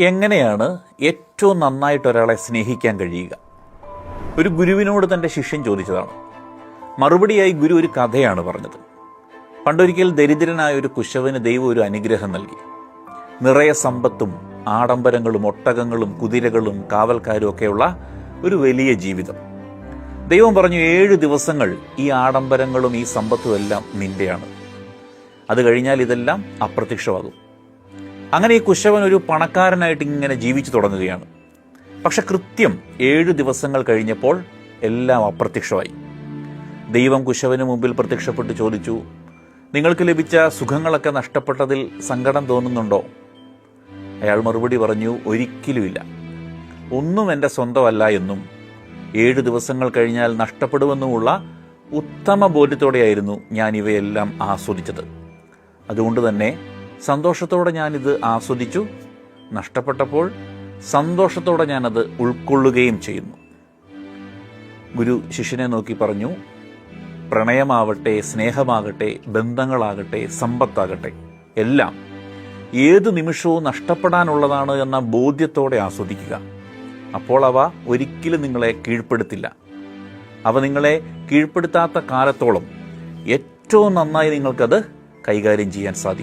എങ്ങനെയാണ് ഏറ്റവും നന്നായിട്ട് ഒരാളെ സ്നേഹിക്കാൻ കഴിയുക? ഒരു ഗുരുവിനോട് തൻ്റെ ശിഷ്യൻ ചോദിച്ചതാണ്. മറുപടിയായി ഗുരു ഒരു കഥയാണ് പറഞ്ഞത്. പണ്ടൊരിക്കൽ ദരിദ്രനായ ഒരു കുശവന് ദൈവം ഒരു അനുഗ്രഹം നൽകി. നിറയെ സമ്പത്തും ആഡംബരങ്ങളും ഒട്ടകങ്ങളും കുതിരകളും കാവൽക്കാരും ഒക്കെയുള്ള ഒരു വലിയ ജീവിതം. ദൈവം പറഞ്ഞു, 7 ദിവസങ്ങൾ ഈ ആഡംബരങ്ങളും ഈ സമ്പത്തും എല്ലാം നിന്റെയാണ്. അത് കഴിഞ്ഞാൽ ഇതെല്ലാം അപ്രത്യക്ഷമാകും. അങ്ങനെ ഈ കുശവൻ ഒരു പണക്കാരനായിട്ട് ഇങ്ങനെ ജീവിച്ചു തുടങ്ങുകയാണ്. പക്ഷെ കൃത്യം 7 ദിവസങ്ങൾ കഴിഞ്ഞപ്പോൾ എല്ലാം അപ്രത്യക്ഷമായി. ദൈവം കുശവന് മുമ്പിൽ പ്രത്യക്ഷപ്പെട്ട് ചോദിച്ചു, നിങ്ങൾക്ക് ലഭിച്ച സുഖങ്ങളൊക്കെ നഷ്ടപ്പെട്ടതിൽ സങ്കടം തോന്നുന്നുണ്ടോ? അയാൾ മറുപടി പറഞ്ഞു, ഒരിക്കലുമില്ല. ഒന്നും എൻ്റെ സ്വന്തമല്ല എന്നും 7 ദിവസങ്ങൾ കഴിഞ്ഞാൽ നഷ്ടപ്പെടുമെന്നുമുള്ള ഉത്തമ ബോധ്യത്തോടെയായിരുന്നു ഞാൻ ഇവയെല്ലാം ആസ്വദിച്ചത്. അതുകൊണ്ട് തന്നെ സന്തോഷത്തോടെ ഞാനിത് ആസ്വദിച്ചു. നഷ്ടപ്പെട്ടപ്പോൾ സന്തോഷത്തോടെ ഞാനത് ഉൾക്കൊള്ളുകയും ചെയ്യുന്നു. ഗുരു ശിഷ്യനെ നോക്കി പറഞ്ഞു, പ്രണയമാവട്ടെ, സ്നേഹമാകട്ടെ, ബന്ധങ്ങളാകട്ടെ, സമ്പത്താകട്ടെ, എല്ലാം ഏതു നിമിഷവും നഷ്ടപ്പെടാനുള്ളതാണ് എന്ന ബോധ്യത്തോടെ ആസ്വദിക്കുക. അപ്പോൾ അവ ഒരിക്കലും നിങ്ങളെ കീഴ്പ്പെടുത്തില്ല. അവ നിങ്ങളെ കീഴ്പ്പെടുത്താത്ത കാലത്തോളം ഏറ്റവും നന്നായി നിങ്ങൾക്കത് കൈകാര്യം ചെയ്യാൻ സാധിക്കും.